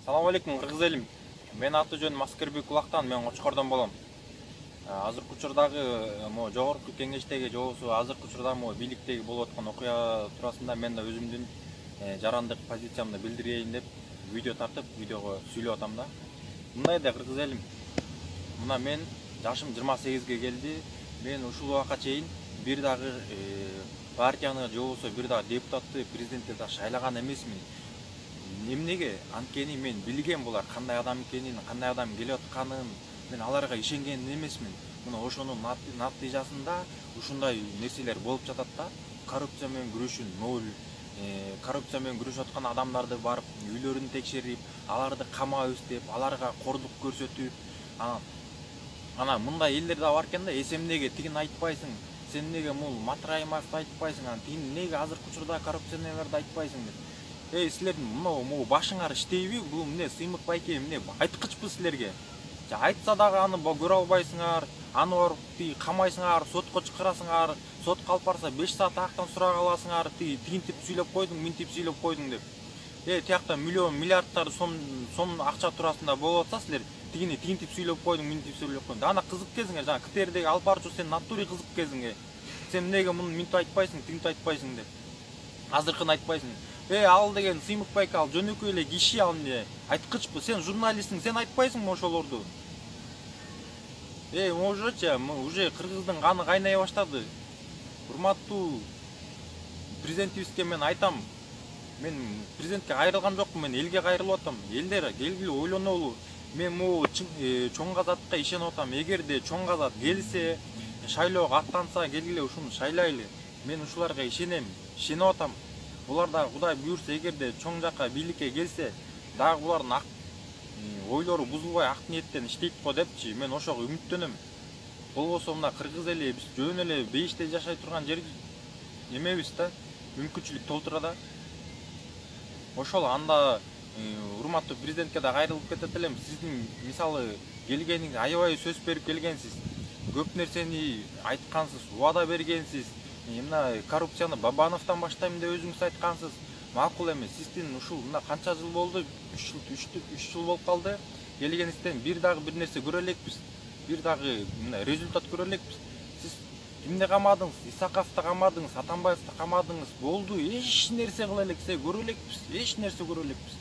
Салам алейкум, кыргыз элим. Мен аты жөнүм Аскербек Улактан, мен Кочкордон болом. Азыркы учурдагы жогорку кеңештеги жобосу азыркы учурда бийликтеги болуп аткан окуя туурасында мен да өзүмдүн жарандык позициямды билдирейин деп видео тартып, видеого сүйлөп атам да. Мындай да кыргыз элим. Мына мен жашым 28ге келди. Мен ушул убакка чейин бир дагы партияны же болбосо бир дагы депутатты, президентти да шайлаган эмесмин. Эмнеге? Анткени мен билген булар кандай адам экенин, кандай адам келип атканын, мен аларга ишенген эмесмин. Мына ошонун натыйжасында ушундай нерселер болуп жатат да. Коррупция менен күрөшүн ноль. Коррупция менен күрөшүп аткан адамдарды барып үйлөрүн текшерип, аларды камабыз деп, аларга кордук көрсөтүп, ана мындай элдер да бар экен да. Эмнеге тигин айтпайсың? Сен эмнеге мул Матраимовду айтпайсың? Тигин эмнеге азыркы учурда коррупционерлерди айтпайсың деп. Силердин мына башыңар иштейби? Бул эмне Сыймык байке эмне айткычпы силерге? Айтса дагы аны көрө албайсыңар, аны барып камайсыңар, сотко чакырасыңар, сот калып барса 5 саат актан сурак аласыңар, тигинтип сүйлөп койдуң, минтип сүйлөп койдуң деп. Тиякта миллион, миллиардтар сом акча туурасында болуп атса силер тигинтип сүйлөп койдуң, минтип сүйлөп койдуң. Ана кызык кезиңе, жана КТРдеги алып барчу сен натури кызык кезиңе. Сен эмнеге муну минтип айтпайсың, тигинтип айтпайсың деп. Азыркын айтпайсың. Ал деген Сыймык байке, ал жөнөкөй эле киши, ал эмне айткычпы? Сен журналистсиң, сен айтпайсыңбы ошолорду? Уже кыргыздын каны кайнай баштады. Урматтуу президентибизге мен айтам. Мен президентке кайрылган жокмун, мен элге кайрылып атам. Элдер келгиле ойлонолу. Мен могу чоң казатка ишенип атам. Эгерде чоң казат келсе, шайлоого аттанса, келгиле ушуну шайлайлы. Мен ушуларга ишенем, ишенип атам. Булар да Кудай буйрса, эгерде чоң жакка бийликке келсе, дагы булардын ойлору бузулбай ак ниеттен иштейт го депчи, мен ошого үмүттөнөм. Болбосо мына кыргыз эли биз жөн эле бейиште жашай турган жер эмебиз да, мүмкүнчүлүк толтура да. Ошол анда урматтуу президентке да кайрылып кетет элем. Сиздин мисалы келгениңиз, аябай сөз берип келгенсиз. Көп нерсени айткансыз, убада бергенсиз. Мына коррупцияны Бабановдон баштайм деп өзүңүз айткансыз. Макул эмес. Сиздин ушул мына канча жыл болду? 3 жыл болуп калды. Келгениңизден бир дагы бир нерсе көрө элекпиз. Бир дагы мына результат көрө элекпиз. Сиз кимди камадыңыз? Исаковду камадыңыз, Атамбаевду камадыңыз. Болду, эч нерсе кыла элексе көрө элекпиз. Эч нерсе көрө элекпиз.